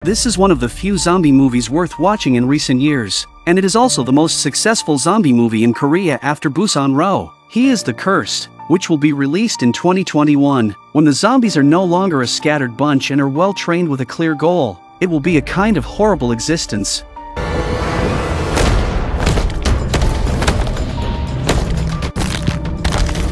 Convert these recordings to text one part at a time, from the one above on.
This is one of the few zombie movies worth watching in recent years, and it is also the most successful zombie movie in Korea after Busan-ro. He is the Cursed, which will be released in 2021. When the zombies are no longer a scattered bunch and are well trained with a clear goal, it will be a kind of horrible existence.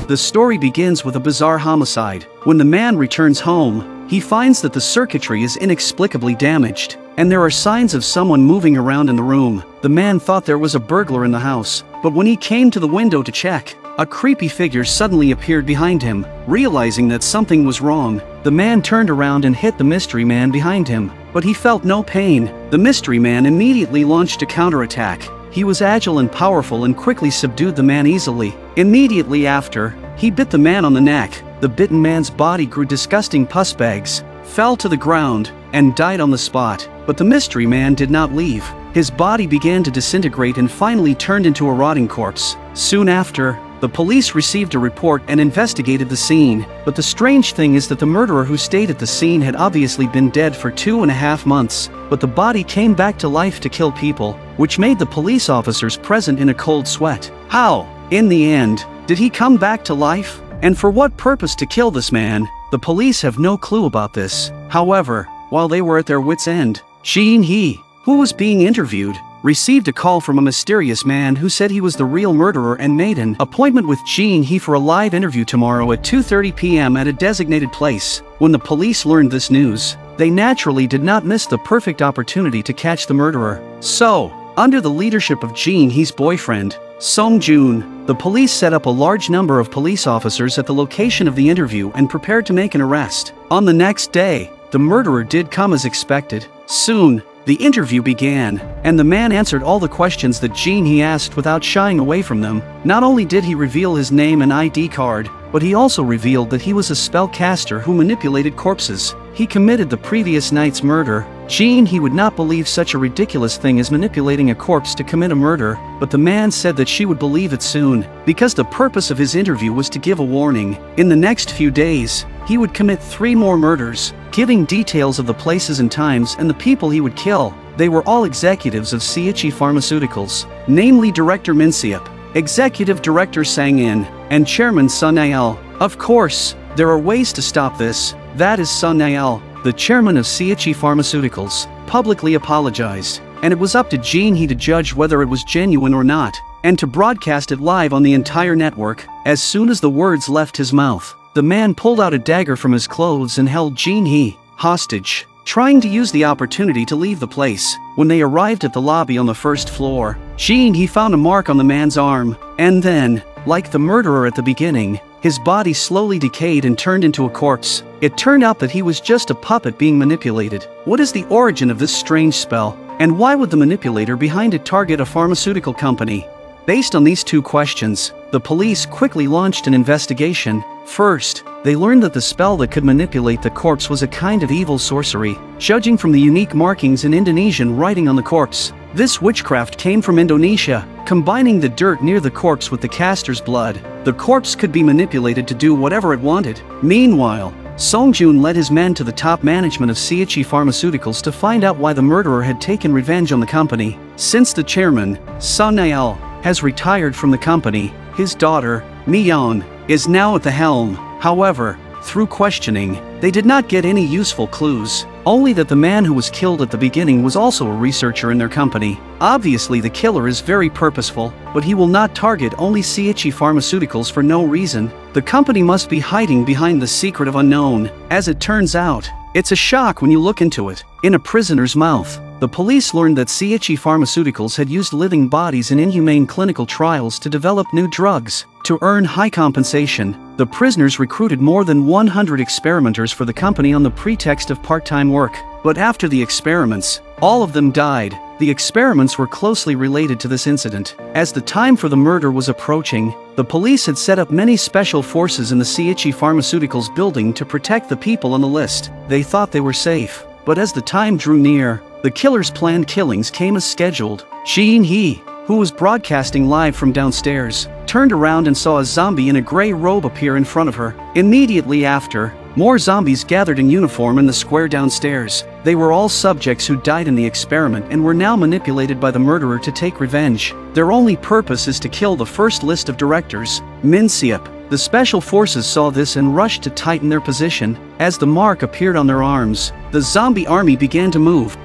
The story begins with a bizarre homicide. When the man returns home, he finds that the circuitry is inexplicably damaged, and there are signs of someone moving around in the room. The man thought there was a burglar in the house, but when he came to the window to check, a creepy figure suddenly appeared behind him. Realizing that something was wrong, the man turned around and hit the mystery man behind him, but he felt no pain. The mystery man immediately launched a counterattack. He was agile and powerful and quickly subdued the man easily. Immediately after, he bit the man on the neck. The bitten man's body grew disgusting pus bags, fell to the ground, and died on the spot. But the mystery man did not leave. His body began to disintegrate and finally turned into a rotting corpse. Soon after, the police received a report and investigated the scene. But the strange thing is that the murderer who stayed at the scene had obviously been dead for 2.5 months, but the body came back to life to kill people, which made the police officers present in a cold sweat. How, in the end, did he come back to life? And for what purpose to kill this man? The police have no clue about this. However, while they were at their wits' end, Jin-hee, who was being interviewed, received a call from a mysterious man who said he was the real murderer and made an appointment with Jin-hee for a live interview tomorrow at 2:30 p.m. at a designated place. When the police learned this news, they naturally did not miss the perfect opportunity to catch the murderer. So, under the leadership of Jin-hee's boyfriend, Song-joon, the police set up a large number of police officers at the location of the interview and prepared to make an arrest. On the next day, the murderer did come as expected. Soon, the interview began, and the man answered all the questions that Jin-hee asked without shying away from them. Not only did he reveal his name and ID card, but he also revealed that he was a spellcaster who manipulated corpses. He committed the previous night's murder. Jin-hee would not believe such a ridiculous thing as manipulating a corpse to commit a murder, but the man said that she would believe it soon, because the purpose of his interview was to give a warning. In the next few days, he would commit 3 more murders, giving details of the places and times and the people he would kill. They were all executives of Dystopia Pharmaceuticals, namely Director Min Seop, Executive Director Sang In, and Chairman Sun Nael. Of course, there are ways to stop this. That is Sun Nael, the chairman of Dystopia Pharmaceuticals, publicly apologized, and it was up to Jin-hee to judge whether it was genuine or not, and to broadcast it live on the entire network. As soon as the words left his mouth, the man pulled out a dagger from his clothes and held Jin-hee hostage, trying to use the opportunity to leave the place. When they arrived at the lobby on the first floor, Jin-hee found a mark on the man's arm, and then, like the murderer at the beginning, his body slowly decayed and turned into a corpse. It turned out that he was just a puppet being manipulated. What is the origin of this strange spell, and why would the manipulator behind it target a pharmaceutical company? Based on these 2 questions, the police quickly launched an investigation. First, they learned that the spell that could manipulate the corpse was a kind of evil sorcery, judging from the unique markings in Indonesian writing on the corpse. This witchcraft came from Indonesia, combining the dirt near the corpse with the caster's blood. The corpse could be manipulated to do whatever it wanted. Meanwhile, Song-joon led his men to the top management of Dystopia Pharmaceuticals to find out why the murderer had taken revenge on the company. Since the chairman, Sun Nael, has retired from the company, his daughter, Mi-yeon, is now at the helm. However, through questioning, they did not get any useful clues, only that the man who was killed at the beginning was also a researcher in their company. Obviously the killer is very purposeful, but he will not target only Dystopia Pharmaceuticals for no reason. The company must be hiding behind the secret of unknown. As it turns out, it's a shock when you look into it. In a prisoner's mouth, the police learned that Dystopia Pharmaceuticals had used living bodies in inhumane clinical trials to develop new drugs. To earn high compensation, the prisoners recruited more than 100 experimenters for the company on the pretext of part-time work. But after the experiments, all of them died. The experiments were closely related to this incident. As the time for the murder was approaching, the police had set up many special forces in the Dystopia Pharmaceuticals building to protect the people on the list. They thought they were safe, but as the time drew near, the killer's planned killings came as scheduled. Jin-hee, who was broadcasting live from downstairs, turned around and saw a zombie in a gray robe appear in front of her. Immediately after, More zombies gathered in uniform in the square downstairs. They were all subjects who died in the experiment and were now manipulated by the murderer to take revenge. Their only purpose is to kill the first list of directors, Min Seop. The special forces saw this and rushed to tighten their position. As the mark appeared on their arms, the zombie army began to move.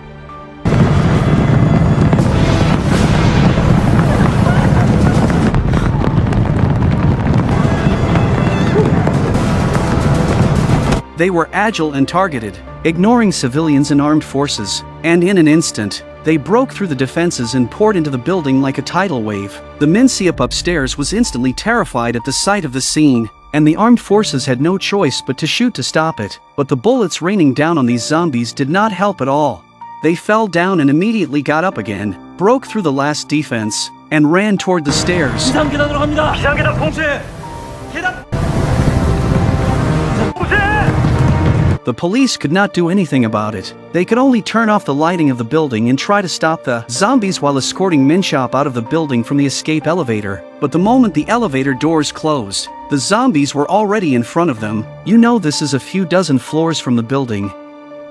They were agile and targeted, ignoring civilians and armed forces, and in an instant, they broke through the defenses and poured into the building like a tidal wave. The Min Seop upstairs was instantly terrified at the sight of the scene, and the armed forces had no choice but to shoot to stop it. But the bullets raining down on these zombies did not help at all. They fell down and immediately got up again, broke through the last defense, and ran toward the stairs. 비상계단으로 갑니다. 비상계단 봉쇄. 계단. The police could not do anything about it. They could only turn off the lighting of the building and try to stop the zombies while escorting Min Seop out of the building from the escape elevator. But the moment the elevator doors closed, the zombies were already in front of them. You know, this is a few dozen floors from the building.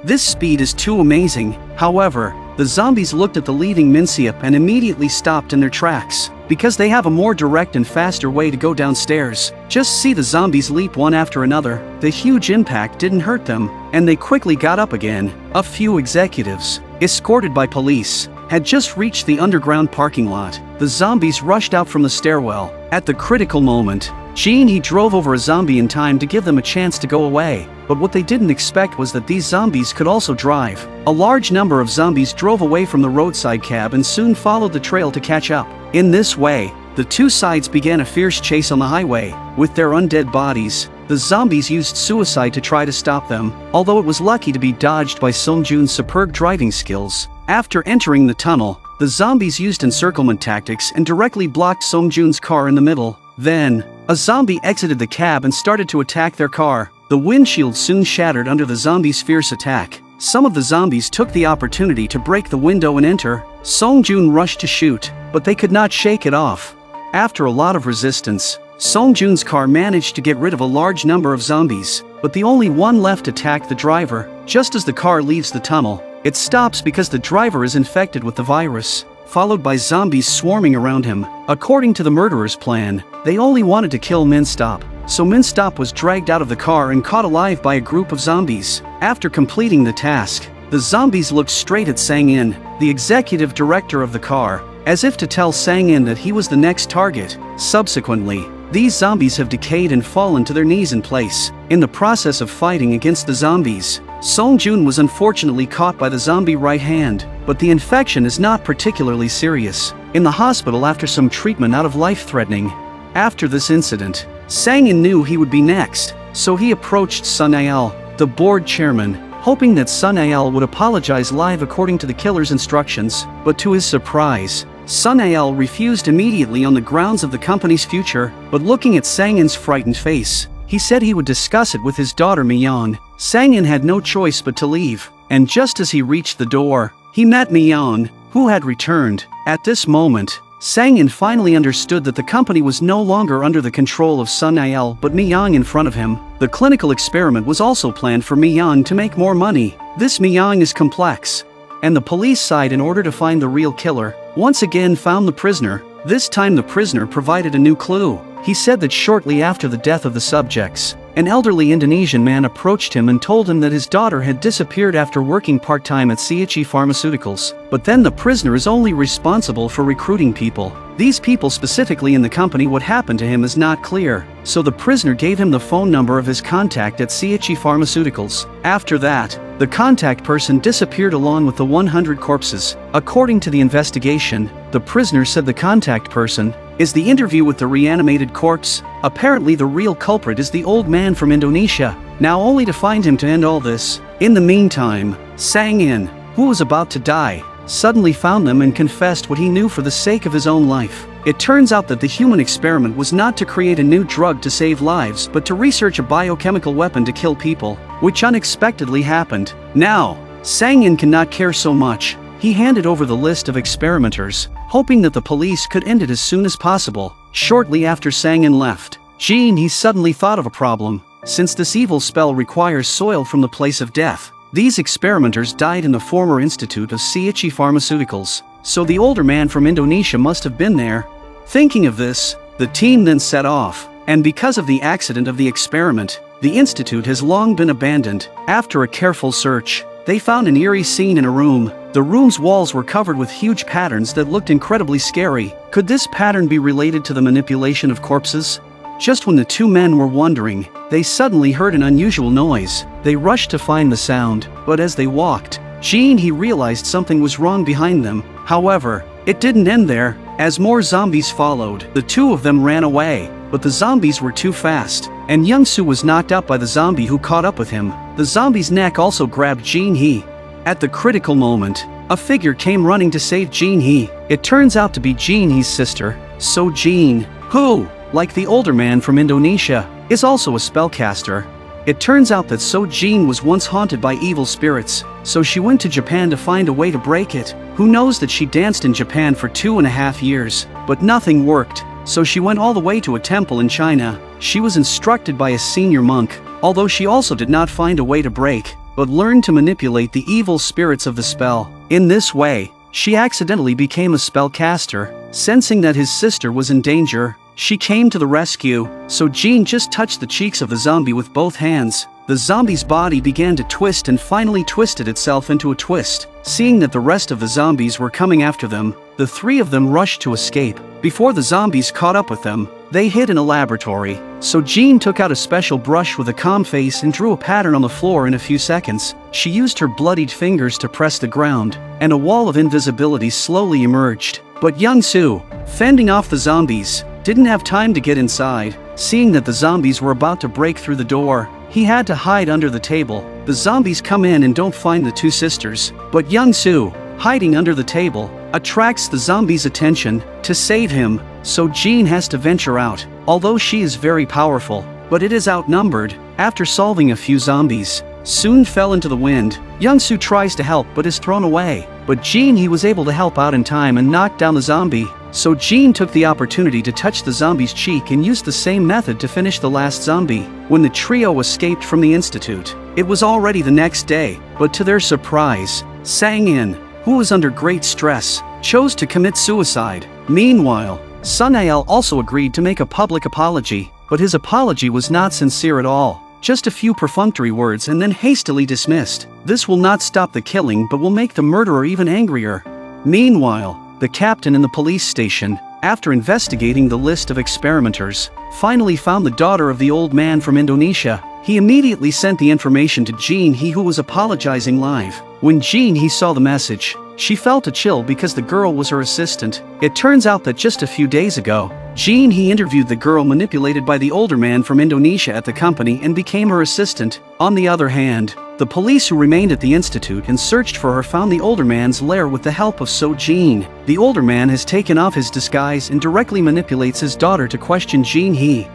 This speed is too amazing. However, the zombies looked at the leaving Min Seop and immediately stopped in their tracks, because they have a more direct and faster way to go downstairs. Just see the zombies leap one after another. The huge impact didn't hurt them, and they quickly got up again. A few executives, escorted by police, had just reached the underground parking lot. The zombies rushed out from the stairwell. At the critical moment, he drove over a zombie in time to give them a chance to go away. But what they didn't expect was that these zombies could also drive. A large number of zombies drove away from the roadside cab and soon followed the trail to catch up. In this way, the two sides began a fierce chase on the highway. With their undead bodies, the zombies used suicide to try to stop them, although it was lucky to be dodged by Sung-Jun's superb driving skills. After entering the tunnel, the zombies used encirclement tactics and directly blocked Sung-Jun's car in the middle. Then, a zombie exited the cab and started to attack their car. The windshield soon shattered under the zombies' fierce attack. Some of the zombies took the opportunity to break the window and enter. Sung-Jun rushed to shoot, but they could not shake it off. After a lot of resistance, Sung-Jun's car managed to get rid of a large number of zombies, but the only one left attacked the driver. Just as the car leaves the tunnel, it stops because the driver is infected with the virus, followed by zombies swarming around him. According to the murderer's plan, they only wanted to kill Min Seop, so Min Seop was dragged out of the car and caught alive by a group of zombies. After completing the task, the zombies looked straight at Sang-in, the executive director of the car, as if to tell Sang-in that he was the next target. Subsequently, these zombies have decayed and fallen to their knees in place. In the process of fighting against the zombies, Sung-Jun was unfortunately caught by the zombie right hand, but the infection is not particularly serious. In the hospital after some treatment out of life-threatening. After this incident, Sang-in knew he would be next, so he approached Sun Ael, the board chairman, hoping that Sun Ael would apologize live according to the killer's instructions, but to his surprise, Sun Ael refused immediately on the grounds of the company's future. But looking at Sang-in's frightened face, he said he would discuss it with his daughter Mi-yeon. Sang-in had no choice but to leave, and just as he reached the door, he met Mi-yeon, who had returned. At this moment, Sang-in finally understood that the company was no longer under the control of Sun Ael but Mi-yeon in front of him. The clinical experiment was also planned for Mi-yeon to make more money. This Mi-yeon is complex, and the police side, in order to find the real killer, once again found the prisoner. This time the prisoner provided a new clue. He said that shortly after the death of the subjects, an elderly Indonesian man approached him and told him that his daughter had disappeared after working part-time at Sci-Fi Pharmaceuticals. But then the prisoner is only responsible for recruiting people. These people specifically in the company, what happened to him is not clear, so the prisoner gave him the phone number of his contact at Sci-Fi Pharmaceuticals. After that, the contact person disappeared along with the 100 corpses. According to the investigation, the prisoner said the contact person is the interview with the reanimated corpse. Apparently the real culprit is the old man from Indonesia. Now only to find him to end all this. In the meantime, Sang-in, who was about to die, suddenly found them and confessed what he knew for the sake of his own life. It turns out that the human experiment was not to create a new drug to save lives but to research a biochemical weapon to kill people, which unexpectedly happened. Now, Sang-in cannot care so much. He handed over the list of experimenters, hoping that the police could end it as soon as possible. Shortly after Sang-in left, he suddenly thought of a problem. since this evil spell requires soil from the place of death. These experimenters died in the former Institute of Sci-Fi Pharmaceuticals, so the older man from Indonesia must have been there. Thinking of this, the team then set off, and because of the accident of the experiment, the institute has long been abandoned. After a careful search, they found an eerie scene in a room. The room's walls were covered with huge patterns that looked incredibly scary. Could this pattern be related to the manipulation of corpses? Just when the two men were wondering, they suddenly heard an unusual noise. They rushed to find the sound, but as they walked, he realized something was wrong behind them. However, it didn't end there. As more zombies followed, the two of them ran away, but the zombies were too fast, and Young-soo was knocked out by the zombie who caught up with him. The zombie's neck also grabbed Jin-hee. At the critical moment, a figure came running to save Jin-hee. It turns out to be Jin-hee's sister, So-jin, who, like the older man from Indonesia, is also a spellcaster. It turns out that So-jin was once haunted by evil spirits, so she went to Japan to find a way to break it. Who knows that she danced in Japan for 2.5 years, but nothing worked, so she went all the way to a temple in China. She was instructed by a senior monk, although she also did not find a way to break, but learned to manipulate the evil spirits of the spell. In this way, she accidentally became a spellcaster. Sensing that his sister was in danger, she came to the rescue, so Jin just touched the cheeks of the zombie with both hands. The zombie's body began to twist and finally twisted itself into a twist. Seeing that the rest of the zombies were coming after them, the three of them rushed to escape. Before the zombies caught up with them, they hid in a laboratory. So Jin took out a special brush with a calm face and drew a pattern on the floor in a few seconds. She used her bloodied fingers to press the ground, and a wall of invisibility slowly emerged. But Young-soo, fending off the zombies, didn't have time to get inside. Seeing that the zombies were about to break through the door, he had to hide under the table. The zombies come in and don't find the two sisters, but Young-soo, hiding under the table, attracts the zombies' attention. To save him, so Jin has to venture out, although she is very powerful, but it is outnumbered. After solving a few zombies, soon fell into the wind. Young-soo tries to help but is thrown away, but he was able to help out in time and knock down the zombie. So Jin took the opportunity to touch the zombie's cheek and used the same method to finish the last zombie. When the trio escaped from the institute, it was already the next day, but to their surprise, Sang-in, who was under great stress, chose to commit suicide. Meanwhile, Sun-ael also agreed to make a public apology, but his apology was not sincere at all. Just a few perfunctory words and then hastily dismissed. This will not stop the killing but will make the murderer even angrier. Meanwhile, the captain in the police station, after investigating the list of experimenters, finally found the daughter of the old man from Indonesia. He immediately sent the information to Jin-hee, who was apologizing live. When Jin-hee saw the message, she felt a chill because the girl was her assistant. It turns out that just a few days ago, Jin-hee interviewed the girl manipulated by the older man from Indonesia at the company and became her assistant. On the other hand, the police who remained at the institute and searched for her found the older man's lair with the help of So-jin. The older man has taken off his disguise and directly manipulates his daughter to question Jin-hee.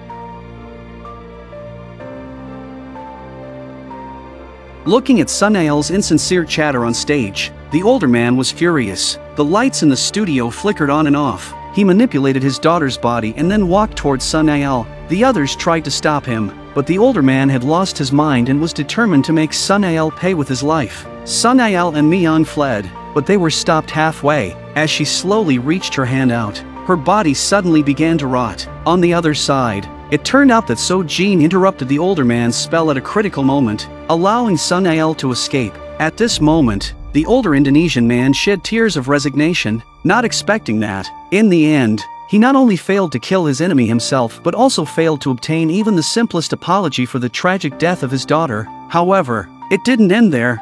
Looking at Sun-ael's insincere chatter on stage, the older man was furious. The lights in the studio flickered on and off. He manipulated his daughter's body and then walked towards Sun-ael. The others tried to stop him, but the older man had lost his mind and was determined to make Sun-ael pay with his life. Sun-ael and Mi-young fled, but they were stopped halfway. As she slowly reached her hand out, her body suddenly began to rot. On the other side, it turned out that So-jin interrupted the older man's spell at a critical moment, allowing Sun-ael to escape. At this moment, the older Indonesian man shed tears of resignation, not expecting that. In the end, he not only failed to kill his enemy himself but also failed to obtain even the simplest apology for the tragic death of his daughter. However, it didn't end there.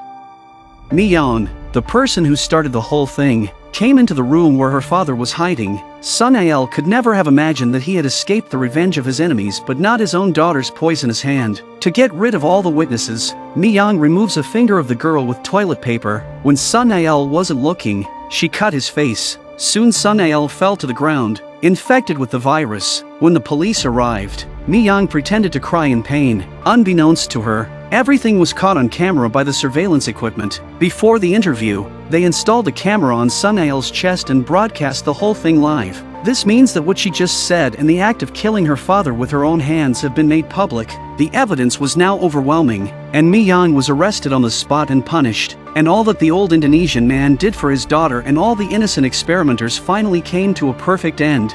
Mi-young, the person who started the whole thing, came into the room where her father was hiding. Sun-ael could never have imagined that he had escaped the revenge of his enemies but not his own daughter's poisonous hand. To get rid of all the witnesses, Mi-young removes a finger of the girl with toilet paper. When Sun-ael wasn't looking, she cut his face. Soon Sun-ael fell to the ground, infected with the virus. When the police arrived, Mi-young pretended to cry in pain. Unbeknownst to her, everything was caught on camera by the surveillance equipment. Before the interview, they installed a camera on Sun-ael's chest and broadcast the whole thing live. This means that what she just said and the act of killing her father with her own hands have been made public. The evidence was now overwhelming, and Mi Yang was arrested on the spot and punished. And all that the old Indonesian man did for his daughter and all the innocent experimenters finally came to a perfect end.